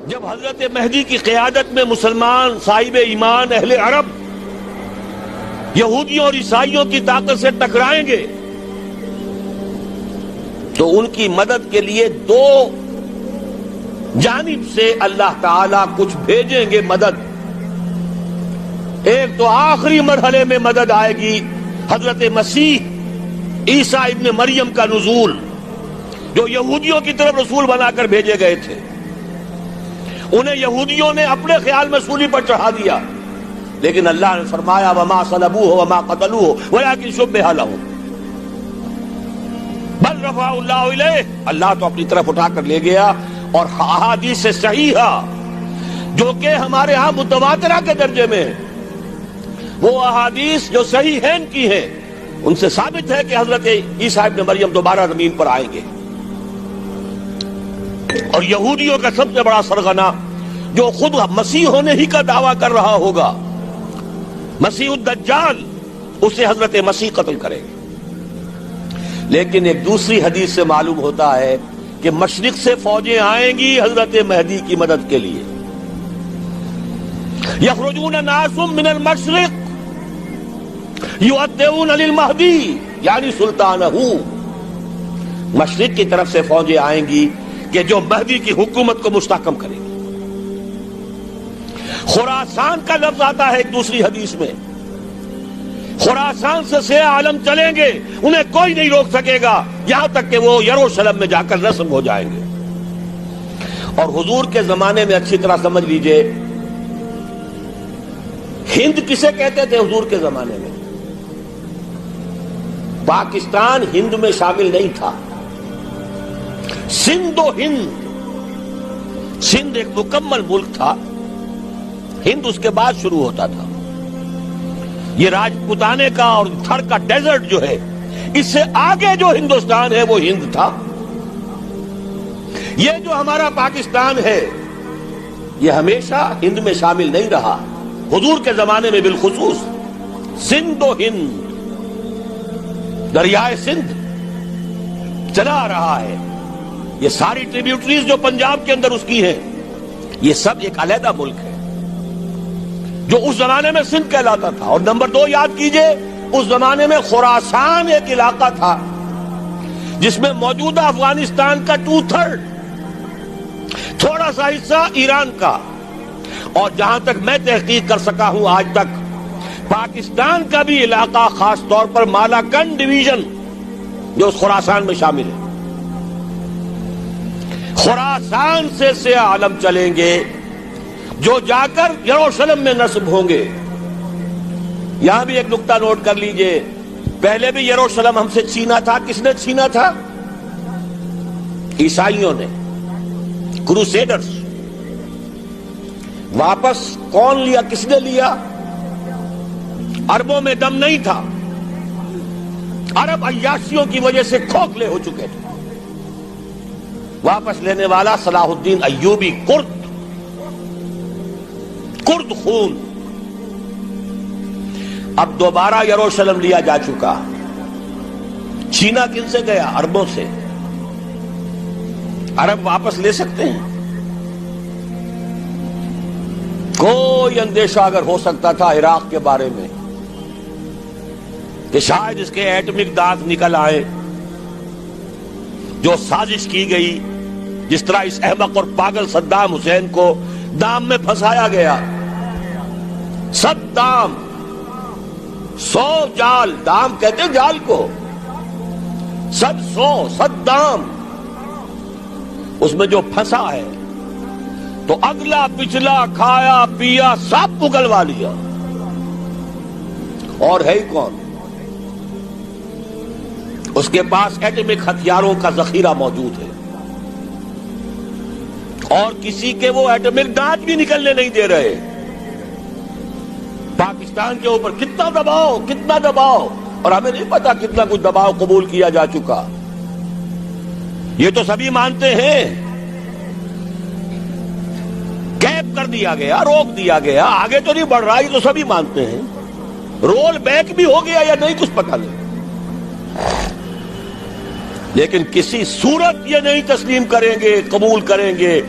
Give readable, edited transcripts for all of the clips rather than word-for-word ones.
جب حضرت مہدی کی قیادت میں مسلمان صاحب ایمان اہل عرب یہودیوں اور عیسائیوں کی طاقت سے ٹکرائیں گے تو ان کی مدد کے لیے دو جانب سے اللہ تعالیٰ کچھ بھیجیں گے مدد. ایک تو آخری مرحلے میں مدد آئے گی حضرت مسیح عیسیٰ ابن مریم کا نزول، جو یہودیوں کی طرف رسول بنا کر بھیجے گئے تھے. انہیں یہودیوں نے اپنے خیال میں سولی پر چڑھا دیا، لیکن اللہ نے فرمایا وما صلبوہ وما قتلوہ ولکن شبہ لہم بل رفعہ اللہ الیہ. اللہ تو اپنی طرف اٹھا کر لے گیا. اور احادیث صحیحہ جو کہ ہمارے ہاں متواترہ کے درجے میں وہ احادیث جو صحیحین کی ہیں ان سے ثابت ہے کہ حضرت عیسیٰ ابن مریم دوبارہ زمین پر آئیں گے. اور یہودیوں کا سب سے بڑا سرغنہ جو خود مسیح ہونے ہی کا دعویٰ کر رہا ہوگا، مسیح الدجال، اسے حضرت مسیح قتل کریں گے. لیکن ایک دوسری حدیث سے معلوم ہوتا ہے کہ مشرق سے فوجیں آئیں گی حضرت مہدی کی مدد کے لیے. یخرجون ناس من المشرق یؤدون للمہدی یعنی سلطانہ. مشرق کی طرف سے فوجیں آئیں گی کہ جو مہدی کی حکومت کو مستحکم کریں گی. خراسان کا لفظ آتا ہے ایک دوسری حدیث میں. خراسان سے سیاہ عالم چلیں گے، انہیں کوئی نہیں روک سکے گا یہاں تک کہ وہ یروشلم میں جا کر رسم ہو جائیں گے. اور حضور کے زمانے میں اچھی طرح سمجھ لیجئے، ہند کسے کہتے تھے حضور کے زمانے میں؟ پاکستان ہند میں شامل نہیں تھا. سندھ و ہند، سندھ ایک مکمل ملک تھا، ہند اس کے بعد شروع ہوتا تھا. یہ راجپوتانے کا اور تھر کا ڈیزرٹ جو ہے، اس سے آگے جو ہندوستان ہے وہ ہند تھا. یہ جو ہمارا پاکستان ہے یہ ہمیشہ ہند میں شامل نہیں رہا. حضور کے زمانے میں بالخصوص سندھ و ہند، دریائے سندھ چلا آ رہا ہے. یہ ساری ٹریبیوٹریز جو پنجاب کے اندر اس کی ہیں، یہ سب ایک علیحدہ ملک ہے جو اس زمانے میں سندھ کہلاتا تھا. اور نمبر 2 یاد کیجئے، اس زمانے میں خراسان ایک علاقہ تھا جس میں موجودہ افغانستان کا 2/3، تھوڑا سا حصہ ایران کا، اور جہاں تک میں تحقیق کر سکا ہوں آج تک پاکستان کا بھی علاقہ، خاص طور پر مالاکنڈ ڈویژن جو اس خراسان میں شامل ہے. خراسان سے سیاہ عالم چلیں گے جو جا کر یروشلم میں نصب ہوں گے. یہاں بھی ایک نقطہ نوٹ کر لیجئے، پہلے بھی یروشلم ہم سے چھینا تھا. کس نے چھینا تھا؟ عیسائیوں نے، کروسیڈرز. واپس کون لیا؟ کس نے لیا؟ عربوں میں دم نہیں تھا، عرب عیاشیوں کی وجہ سے کھوکھلے ہو چکے تھے. واپس لینے والا صلاح الدین ایوبی، کرد خون. اب دوبارہ یروشلم لیا جا چکا. چھینا کن سے گیا؟ عربوں سے. عرب واپس لے سکتے ہیں؟ کوئی اندیشہ اگر ہو سکتا تھا عراق کے بارے میں کہ شاید اس کے ایٹمک دانت نکل آئے، جو سازش کی گئی، جس طرح اس احمق اور پاگل صدام حسین کو دام میں پھنسایا گیا. صدام 100 جال، دام کہتے ہیں جال کو، 100 اس میں جو پھنسا ہے تو اگلا پچھلا کھایا پیا سب اگلوا لیا. اور ہے ہی کون؟ اس کے پاس ایٹمک ہتھیاروں کا ذخیرہ موجود ہے، اور کسی کے وہ ایٹمک دانت بھی نکلنے نہیں دے رہے. پاکستان کے اوپر کتنا دباؤ، اور ہمیں نہیں پتا کتنا کچھ دباؤ قبول کیا جا چکا. یہ تو سبھی مانتے ہیں. کیپ کر دیا گیا، روک دیا گیا، آگے تو نہیں بڑھ رہا، یہ تو سبھی مانتے ہیں. رول بیک بھی ہو گیا یا نہیں کچھ پتہ نہیں. لیکن کسی صورت یہ نہیں تسلیم کریں گے، قبول کریں گے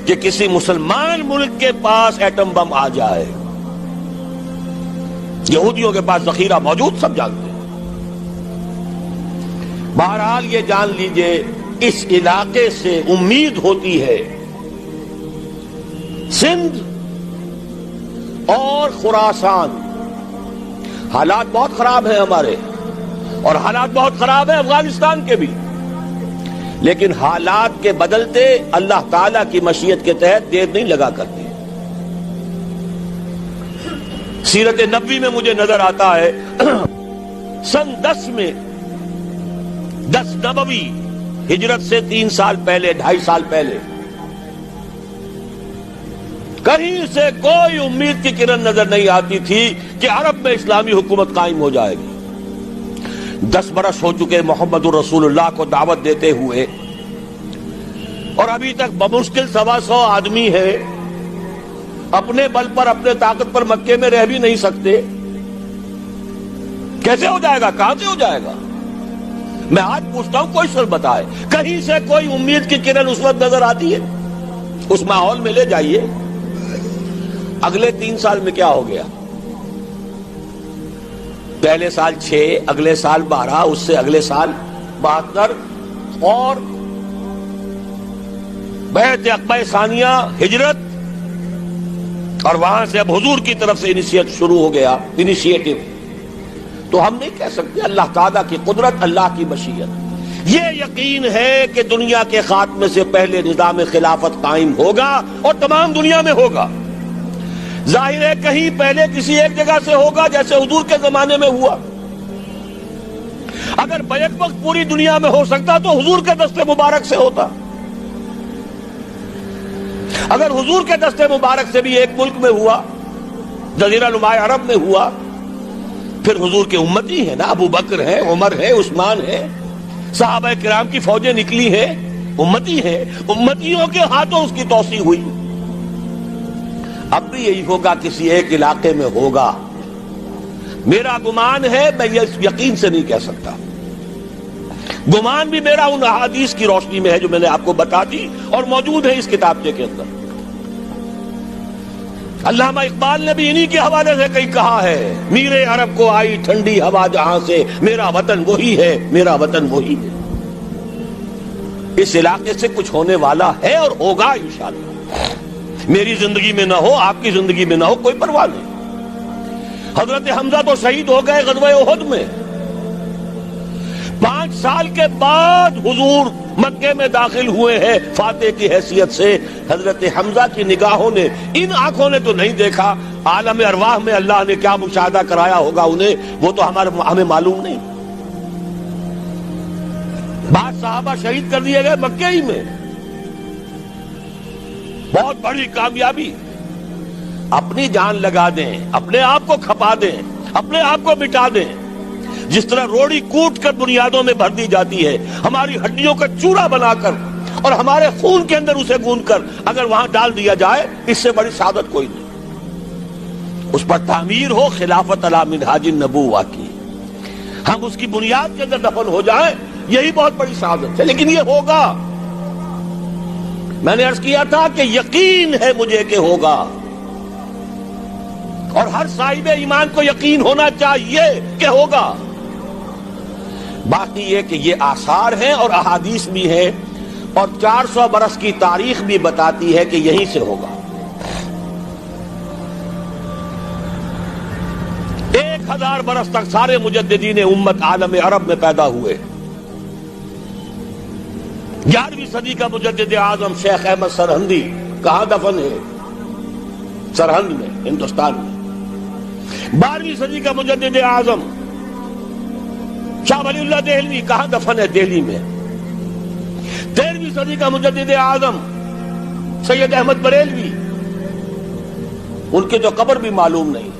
کہ کسی مسلمان ملک کے پاس ایٹم بم آ جائے. یہودیوں کے پاس ذخیرہ موجود، سب جانتے ہیں. بہرحال یہ جان لیجئے اس علاقے سے امید ہوتی ہے سندھ اور خراسان. حالات بہت خراب ہیں ہمارے، اور حالات بہت خراب ہیں افغانستان کے بھی، لیکن حالات کے بدلتے اللہ تعالیٰ کی مشیت کے تحت دیر نہیں لگا کرتی. سیرت نبوی میں مجھے نظر آتا ہے سن 10 میں 10 نبوی ہجرت سے 3 سال پہلے 2.5 سال پہلے کہیں سے کوئی امید کی کرن نظر نہیں آتی تھی کہ عرب میں اسلامی حکومت قائم ہو جائے گی. 10 برس ہو چکے محمد الرسول اللہ کو دعوت دیتے ہوئے، اور ابھی تک بمشکل 125 آدمی ہے. اپنے بل پر اپنے طاقت پر مکے میں رہ بھی نہیں سکتے. کیسے ہو جائے گا؟ کہاں سے ہو جائے گا؟ میں آج پوچھتا ہوں، کوئی سر بتائے کہیں سے کوئی امید کی کرن اس وقت نظر آتی ہے؟ اس ماحول میں لے جائیے. اگلے 3 سال میں کیا ہو گیا؟ پہلے سال 6، اگلے سال 12، اس سے اگلے سال 72، اور بیعت عقبہ ثانیہ ہجرت، اور وہاں سے اب حضور کی طرف سے شروع ہو گیا انیشیٹو. تو ہم نہیں کہہ سکتے. اللہ تعالیٰ کی قدرت، اللہ کی مشیت. یہ یقین ہے کہ دنیا کے خاتمے سے پہلے نظام خلافت قائم ہوگا، اور تمام دنیا میں ہوگا. ظاہر ہے کہیں پہلے کسی ایک جگہ سے ہوگا، جیسے حضور کے زمانے میں ہوا. اگر بیک وقت پوری دنیا میں ہو سکتا تو حضور کے دست مبارک سے ہوتا. اگر حضور کے دست مبارک سے بھی ایک ملک میں ہوا، جزیرہ نماء عرب میں ہوا، پھر حضور کے امتی ہیں نا، ابو بکر ہے، عمر ہے، عثمان ہے، صحابہ کرام کی فوجیں نکلی ہیں، امتی ہیں. امتیوں کے ہاتھوں اس کی توسیع ہوئی. اب بھی یہی ہوگا، کسی ایک علاقے میں ہوگا. میرا گمان ہے، میں یہ یقین سے نہیں کہہ سکتا. گمان بھی میرا ان احادیث کی روشنی میں ہے جو میں نے آپ کو بتا دی اور موجود ہے اس کتابچے کے اندر. علامہ اقبال نے بھی انہی کے حوالے سے کئی کہا ہے، میرے عرب کو آئی ٹھنڈی ہوا جہاں سے، میرا وطن وہی ہے، میرا وطن وہی ہے. اس علاقے سے کچھ ہونے والا ہے اور ہوگا انشاءاللہ. میری زندگی میں نہ ہو، آپ کی زندگی میں نہ ہو، کوئی پرواہ نہیں. حضرت حمزہ تو شہید ہو گئے غزوہ احد میں. 5 سال کے بعد حضور مکے میں داخل ہوئے ہیں فاتح کی حیثیت سے. حضرت حمزہ کی نگاہوں نے، ان آنکھوں نے تو نہیں دیکھا، عالم ارواح میں اللہ نے کیا مشاہدہ کرایا ہوگا انہیں، وہ تو ہمیں معلوم نہیں. بعض صحابہ شہید کر دیے گئے مکے ہی میں. بہت بڑی کامیابی. اپنی جان لگا دیں، اپنے آپ کو کھپا دیں، اپنے آپ کو مٹا دیں. جس طرح روڑی کوٹ کر بنیادوں میں بھر دی جاتی ہے، ہماری ہڈیوں کا چورا بنا کر اور ہمارے خون کے اندر اسے گوندھ کر اگر وہاں ڈال دیا جائے، اس سے بڑی سعادت کوئی نہیں. اس پر تعمیر ہو خلافت علی منہاج النبوہ کی، ہم اس کی بنیاد کے اندر دفن ہو جائیں، یہی بہت بڑی سعادت ہے. لیکن یہ ہوگا. میں نے عرض کیا تھا کہ یقین ہے مجھے کہ ہوگا، اور ہر صاحب ایمان کو یقین ہونا چاہیے کہ ہوگا. باقی یہ کہ یہ آثار ہیں اور احادیث بھی ہیں، اور 400 برس کی تاریخ بھی بتاتی ہے کہ یہیں سے ہوگا. 1000 برس تک سارے مجددین امت عالم عرب میں پیدا ہوئے. 11ویں صدی کا مجدد اعظم شیخ احمد سرہندی کہاں دفن ہے؟ سرہند میں، ہندوستان میں. 12ویں صدی کا مجدد اعظم شاہ ولی اللہ دہلوی کہاں دفن ہے؟ دہلی میں. 13ویں صدی کا مجدد اعظم سید احمد بریلوی، ان کی تو قبر بھی معلوم نہیں،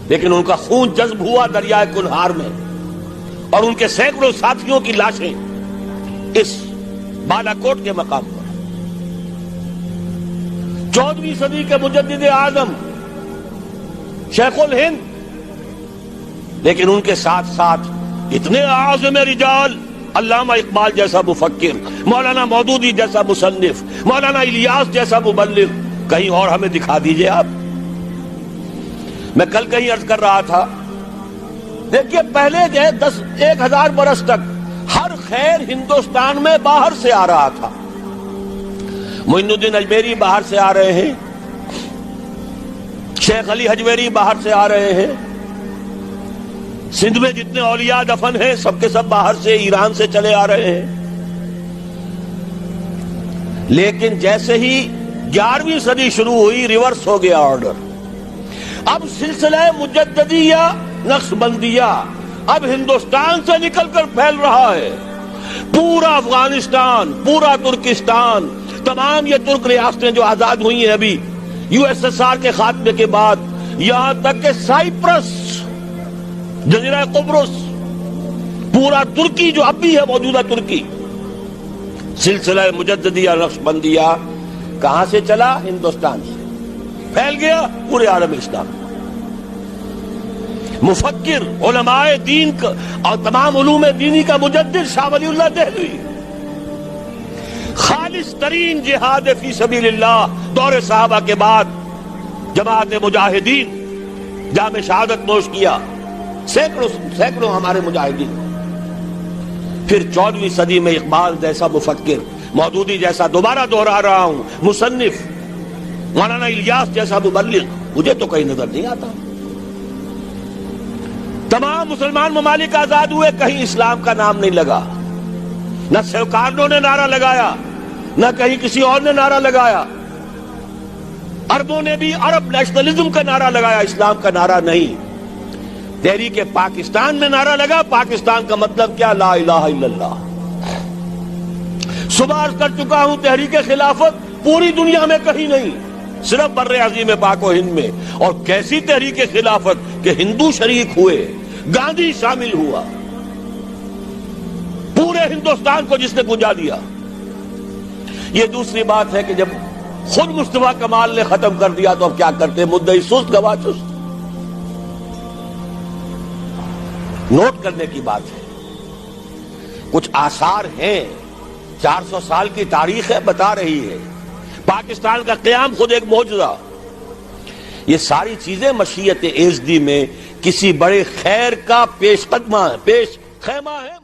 لیکن ان کا خون جذب ہوا دریائے کنہار میں، اور ان کے سینکڑوں ساتھیوں کی لاشیں اس بالا کوٹ کے مقام پر. 14ویں صدی کے مجدد اعظم شیخ الہند، لیکن ان کے ساتھ ساتھ اتنے اعظم رجال علامہ اقبال جیسا مفکر، مولانا مودودی جیسا مصنف، مولانا الیاس جیسا مبلغ کہیں اور ہمیں دکھا دیجئے آپ۔ میں کل کہیں عرض کر رہا تھا، دیکھیے پہلے جو 1000 برس تک ہر خیر ہندوستان میں باہر سے آ رہا تھا۔ معین الدین اجمیری باہر سے آ رہے ہیں، شیخ علی حجویری باہر سے آ رہے ہیں، سندھ میں جتنے اولیاء دفن ہیں سب کے سب باہر سے، ایران سے چلے آ رہے ہیں۔ لیکن جیسے ہی 11ویں صدی شروع ہوئی، ریورس ہو گیا آرڈر۔ اب سلسلہ مجددیہ، نقش بندیہ اب ہندوستان سے نکل کر پھیل رہا ہے۔ پورا افغانستان، پورا ترکستان، تمام یہ ترک ریاستیں جو آزاد ہوئی ہیں ابھی USSR کے خاتمے کے بعد، یہاں تک کہ سائپرس، جزیرہ قبرص، پورا ترکی جو اب بھی ہے موجودہ ترکی، سلسلہ مجددیہ نقش بندیہ کہاں سے چلا؟ ہندوستان سے پھیل گیا پورے عالم اسلام۔ مفکر، علماء دین اور تمام علوم دینی کا مجدد شاہ ولی اللہ دہلوی، خالص ترین جہاد فی سبیل اللہ دور صحابہ کے بعد جماعت مجاہدین جام شہادت نوش کیا، سینکڑوں ہمارے مجاہدین۔ پھر 14ویں صدی میں اقبال جیسا مفکر، مودودی جیسا، دوبارہ دوہرا رہا ہوں، مصنف، مولانا الیاس جیسا مبلغ مجھے تو کہیں نظر نہیں آتا۔ تمام مسلمان ممالک آزاد ہوئے، کہیں اسلام کا نام نہیں لگا، نہ سرکاروں نے نعرہ لگایا، نہ کہیں کسی اور نے نعرہ لگایا۔ عربوں نے بھی عرب نیشنلزم کا نعرہ لگایا، اسلام کا نعرہ نہیں۔ تحریک پاکستان میں نعرہ لگا، پاکستان کا مطلب کیا؟ لا الہ الا اللہ۔ صبح عرض کر چکا ہوں، تحریک خلافت پوری دنیا میں کہیں نہیں، صرف بر عظیم پاک و ہند میں۔ اور کیسی تحریک خلافت کہ ہندو شریک ہوئے، گاندھی شامل ہوا، پورے ہندوستان کو جس نے گنجا دیا۔ یہ دوسری بات ہے کہ جب خود مصطفیٰ کمال نے ختم کر دیا تو اب کیا کرتے؟ مدعی سست گواہ چست۔ نوٹ کرنے کی بات ہے، کچھ آثار ہیں، 400 سال کی تاریخ ہے، بتا رہی ہے پاکستان کا قیام خود ایک معجزہ۔ یہ ساری چیزیں مشیت ایزدی میں کسی بڑے خیر کا پیش خیمہ ہے۔